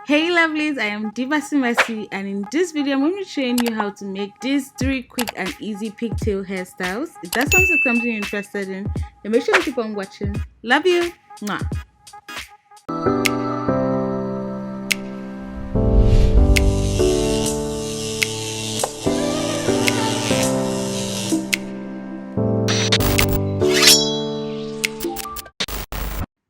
Hey lovelies, I am JASMINE, and in this video I'm going to be showing you how to make these 3 quick and easy pigtail hairstyles. If that sounds like something you're interested in, then make sure to keep on watching. Love you! Mwah.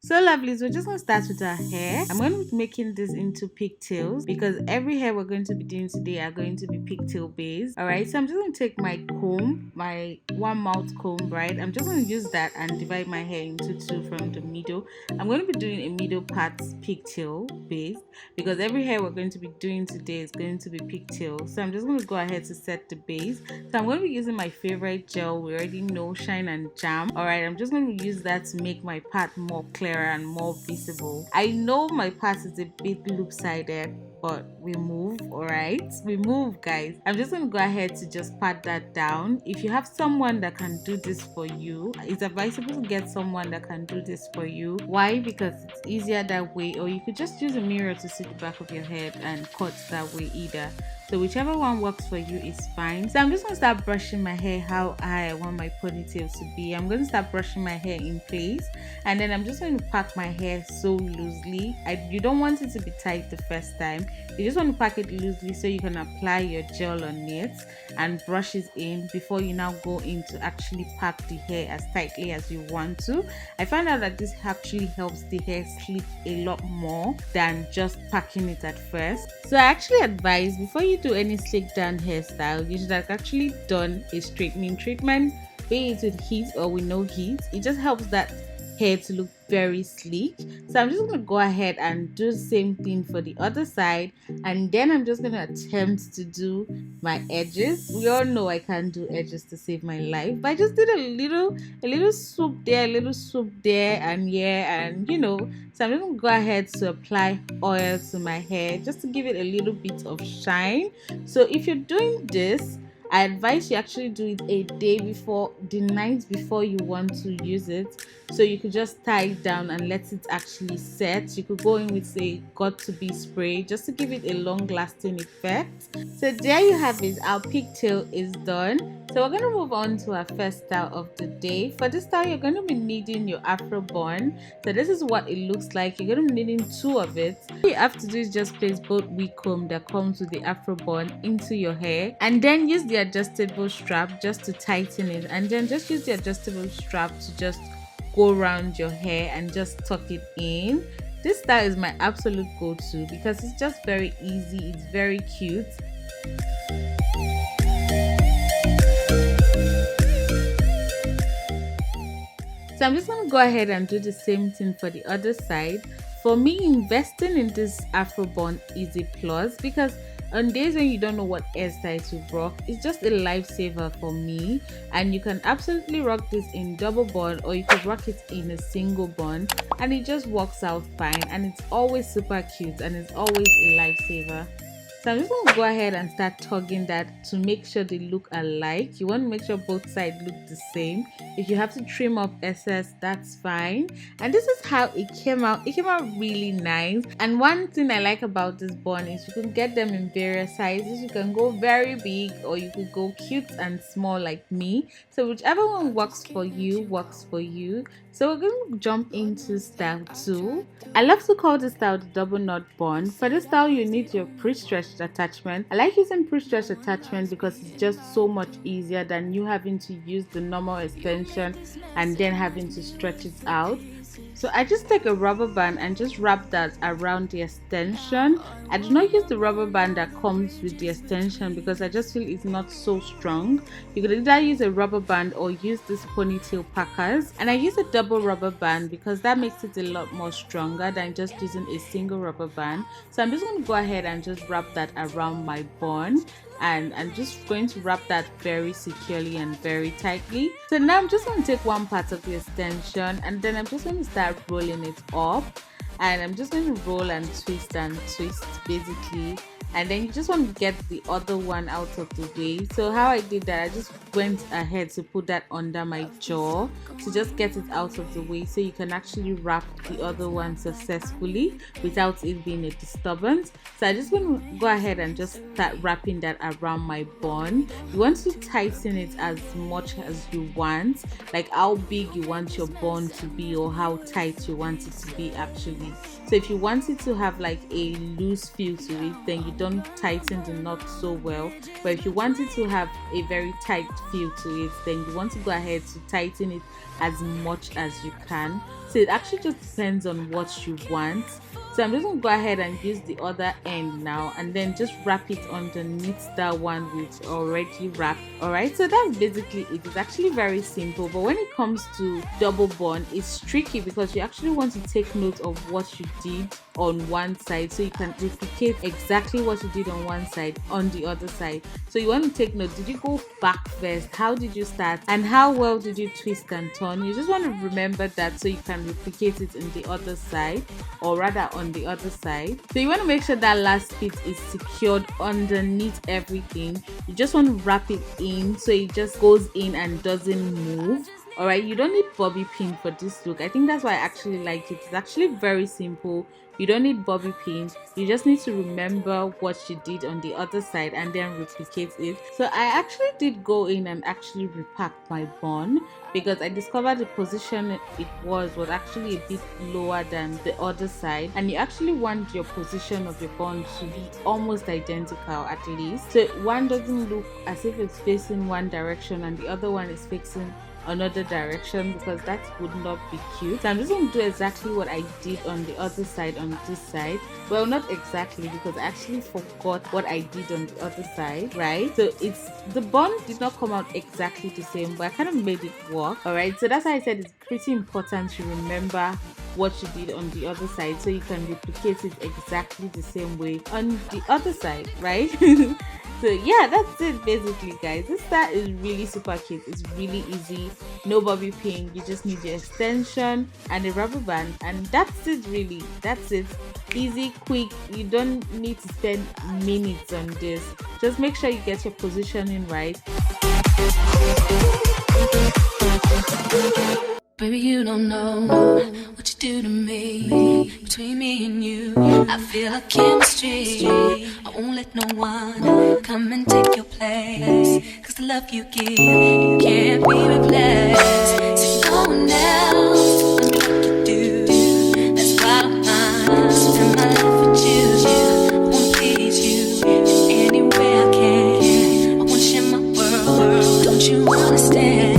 So lovelies, we're just going to start with our hair. I'm going to be making this into pigtails because every hair we're going to be doing today are going to be pigtail based. Alright, so I'm just going to take my comb, my one mouth comb, right? I'm just going to use that and divide my hair into 2 from the middle. I'm going to be doing a middle part pigtail based because every hair we're going to be doing today is going to be pigtail. So I'm just going to go ahead to set the base. So I'm going to be using my favorite gel. We already know, Shine and Jam. Alright, I'm just going to use that to make my part more clearer and more visible. I know my part is a bit loop-sided, but we move. All right, we move, guys. I'm just gonna go ahead to just pat that down. If you have someone that can do this for you, it's advisable to get someone that can do this for you. Why? Because it's easier that way, or you could just use a mirror to see the back of your head and cut that way either. So whichever one works for you is fine. So I'm just going to start brushing my hair how I want my ponytail to be. I'm going to start brushing my hair in place, and then I'm just going to pack my hair so loosely. You don't want it to be tight the first time. You just want to pack it loosely so you can apply your gel on it and brush it in before you now go in to actually pack the hair as tightly as you want to. I found out that this actually helps the hair sleep a lot more than just packing it at first. So I actually advise before you do any slick down hairstyle, you should have actually done a straightening treatment, be it with heat or with no heat. It just helps that hair to look very sleek. So I'm just going to go ahead and do the same thing for the other side, and then I'm just going to attempt to do my edges. We all know I can't do edges to save my life, but I just did a little swoop there, a little swoop there, and yeah, and you know. So I'm just going to go ahead to apply oil to my hair just to give it a little bit of shine. So if you're doing this, I advise you actually do it a day before, the night before you want to use it, so you could just tie it down and let it actually set. You could go in with a got to be spray just to give it a long lasting effect. So there you have it, our pigtail is done. So we're going to move on to our first style of the day. For this style, you're going to be needing your afro bun. So this is what it looks like. You're going to be needing 2 of it. All you have to do is just place both wig comb that comes with the afro bun into your hair, and then use the adjustable strap just to tighten it, and then just use the adjustable strap to just go around your hair and just tuck it in. This style is my absolute go-to because it's just very easy, it's very cute. So I'm just going to go ahead and do the same thing for the other side. For me, investing in this afro bun is a plus because on days when you don't know what hairstyle to rock, it's just a lifesaver for me. And you can absolutely rock this in double bun, or you could rock it in a single bun, and it just works out fine, and it's always super cute and it's always a lifesaver. So I'm just going to go ahead and start tugging that to make sure they look alike. You want to make sure both sides look the same. If you have to trim up excess, that's fine. And this is how it came out. It came out really nice. And one thing I like about this bun is you can get them in various sizes. You can go very big, or you could go cute and small like me. So whichever one works for you, works for you. So we're going to jump into style 2. I love to call this style the double knot bun. For this style, you need your pre-stretched attachment. I like using pre-stretched attachment because it's just so much easier than you having to use the normal extension and then having to stretch it out. So I just take a rubber band and just wrap that around the extension. I do not use the rubber band that comes with the extension because I just feel it's not so strong. You could either use a rubber band or use this ponytail packers, and I use a double rubber band because that makes it a lot more stronger than just using a single rubber band. So I'm just going to go ahead and just wrap that around my bun, and I'm just going to wrap that very securely and very tightly. So now I'm just going to take one part of the extension, and then I'm just going to start rolling it up, and I'm just going to roll and twist basically and then you just want to get the other one out of the way. So how I did that, I just went ahead to put that under my jaw to just get it out of the way, so you can actually wrap the other one successfully without it being a disturbance. So I just want to go ahead and just start wrapping that around my bun. You want to tighten it as much as you want, like how big you want your bun to be or how tight you want it to be actually. So if you want it to have like a loose feel to it, then you don't tighten the knot so well. But if you want it to have a very tight feel to it, then you want to go ahead to tighten it as much as you can. So it actually just depends on what you want. So I'm just going to go ahead and use the other end now and then just wrap it underneath that one we've already wrapped. Alright, so that's basically it. It's actually very simple, but when it comes to double bun, it's tricky because you actually want to take note of what you did on one side so you can replicate exactly what you did on one side on the other side. So you want to take note, did you go back first, how did you start, and how well did you twist and turn? You just want to remember that so you can replicate it in the other side, or rather on the other side. So you want to make sure that last bit is secured underneath everything. You just want to wrap it in so it just goes in and doesn't move. Alright, you don't need bobby pin for this look. I think that's why I actually like it. It's actually very simple. You don't need bobby pin. You just need to remember what you did on the other side and then replicate it. So I actually did go in and actually repack my bun because I discovered the position it was actually a bit lower than the other side, and you actually want your position of your bun to be almost identical at least, so one doesn't look as if it's facing one direction and the other one is facing another direction, because that would not be cute. So I'm just going to do exactly what I did on the other side on this side. Well, not exactly, because I actually forgot what I did on the other side, right? So it's the bun did not come out exactly the same, but I kind of made it work. All right, so that's why I said it's pretty important to remember what you did on the other side so you can replicate it exactly the same way on the other side, right? So yeah, that's it basically, guys. This style is really super cute. It's really easy, no bobby pin. You just need your extension and a rubber band, and that's it really. That's it. Easy, quick. You don't need to spend minutes on this. Just make sure you get your positioning right. Baby, you don't know what you do to me. Between me and you, I feel a chemistry. I won't let no one come and take your place, 'cause the love you give, you can't be replaced. So no one else will do what you do. That's why I spend my life with you. I wanna please you in any way I can. I wanna share my world, don't you understand?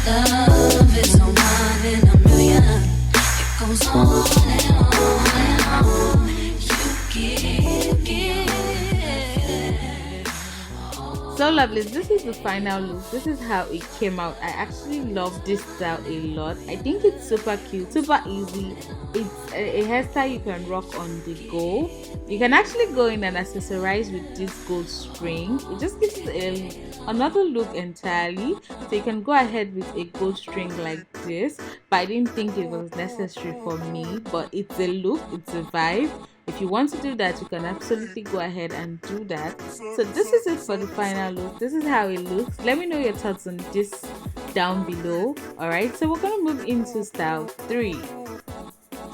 Your love is a one in a million. It goes on and on and on. You give. So lovelies, this is the final look. This is how it came out. I actually love this style a lot. I think it's super cute, super easy. It's a hairstyle you can rock on the go. You can actually go in and accessorize with this gold string. It just gives it another look entirely. So you can go ahead with a gold string like this, but I didn't think it was necessary for me. But it's a look, it's a vibe. If you want to do that, you can absolutely go ahead and do that. So this is it for the final look. This is how it looks. Let me know your thoughts on this down below. Alright, so we're going to move into style 3.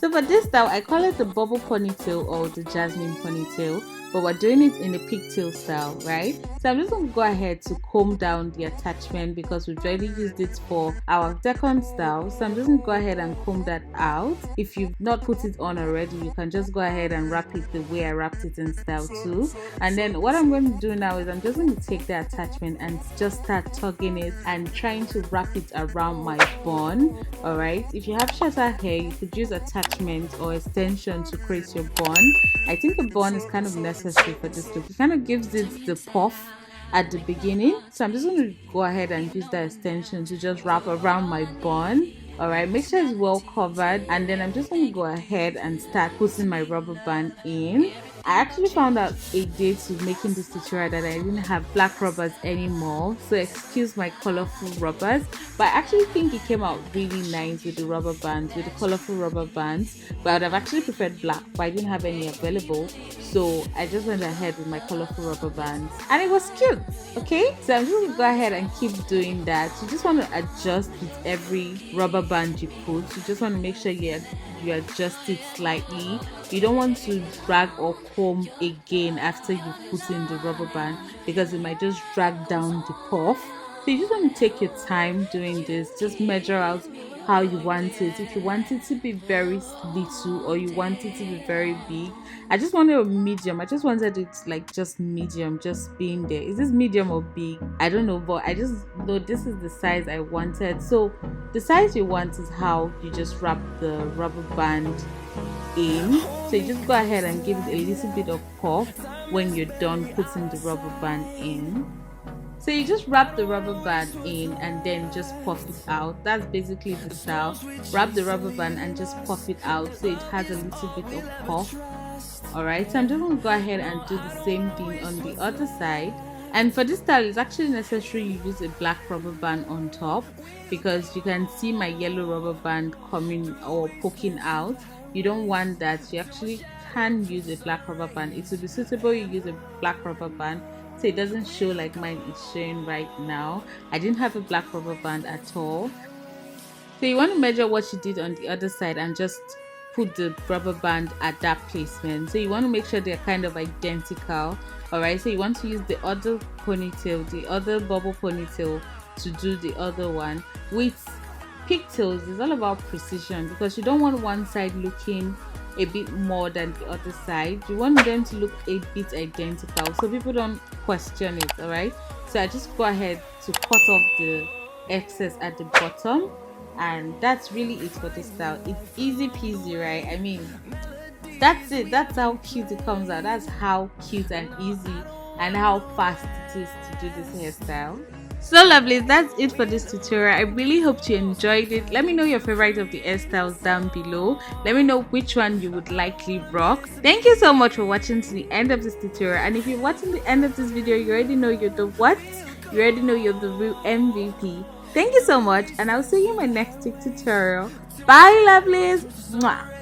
So for this style, I call it the bubble ponytail or the jasmine ponytail, but we're doing it in a pigtail style, right? So I'm just going to go ahead to comb down the attachment because we've already used it for our second style. So I'm just going to go ahead and comb that out. If you've not put it on already, you can just go ahead and wrap it the way I wrapped it in style 2. And then what I'm going to do now is I'm just going to take the attachment and just start tugging it and trying to wrap it around my bun. Alright, if you have shorter hair, you could use attachment or extension to create your bun. I think a bun is kind of necessary for this look. It kind of gives it the puff at the beginning. So I'm just going to go ahead and use that extension to just wrap around my bun. All right, make sure it's well covered, and then I'm just going to go ahead and start putting my rubber band in. I actually found out a day to making this tutorial that I didn't have black rubbers anymore, so excuse my colorful rubbers, but I actually think it came out really nice with the rubber bands, with the colorful rubber bands. But I would have actually preferred black, but I didn't have any available, so I just went ahead with my colorful rubber bands, and it was cute. Okay, so I'm just going to go ahead and keep doing that. You just want to adjust with every rubber band you put. You just want to make sure you adjust it slightly. You don't want to drag or comb again after you put in the rubber band, because it might just drag down the puff. So you just want to take your time doing this. Just measure out how you want it. If you want it to be very little or you want it to be very big. I just wanted a medium. I just wanted it like just medium, just being there. Is this medium or big? I don't know, but I just know this is the size I wanted. So the size you want is how you just wrap the rubber band in. So you just go ahead and give it a little bit of puff when you're done putting the rubber band in. So you just wrap the rubber band in and then just puff it out. That's basically the style. Wrap the rubber band and just puff it out so it has a little bit of puff. Alright, so I'm just going to go ahead and do the same thing on the other side. And for this style, it's actually necessary you use a black rubber band on top, because you can see my yellow rubber band coming or poking out. You don't want that. You actually can use a black rubber band. It would be suitable you use a black rubber band so it doesn't show like mine is showing right now. I didn't have a black rubber band at all. So you want to measure what you did on the other side and just put the rubber band at that placement. So you want to make sure they're kind of identical. Alright, so you want to use the other ponytail, the other bubble ponytail, to do the other one. With pigtails, it's all about precision, because you don't want one side looking a bit more than the other side. You want them to look a bit identical so people don't question it. Alright, so I just go ahead to cut off the excess at the bottom, and that's really it for this style. It's easy peasy, right? I mean, that's it. That's how cute it comes out. That's how cute and easy and how fast it is to do this hairstyle. So lovely, that's it for this tutorial. I really hope you enjoyed it. Let me know your favorite of the hairstyles down below. Let me know which one you would likely rock. Thank you so much for watching to the end of this tutorial, and if you're watching the end of this video, you already know you're the what? You already know you're the real MVP. Thank you so much, and I'll see you in my next tutorial. Bye lovelies. Mwah.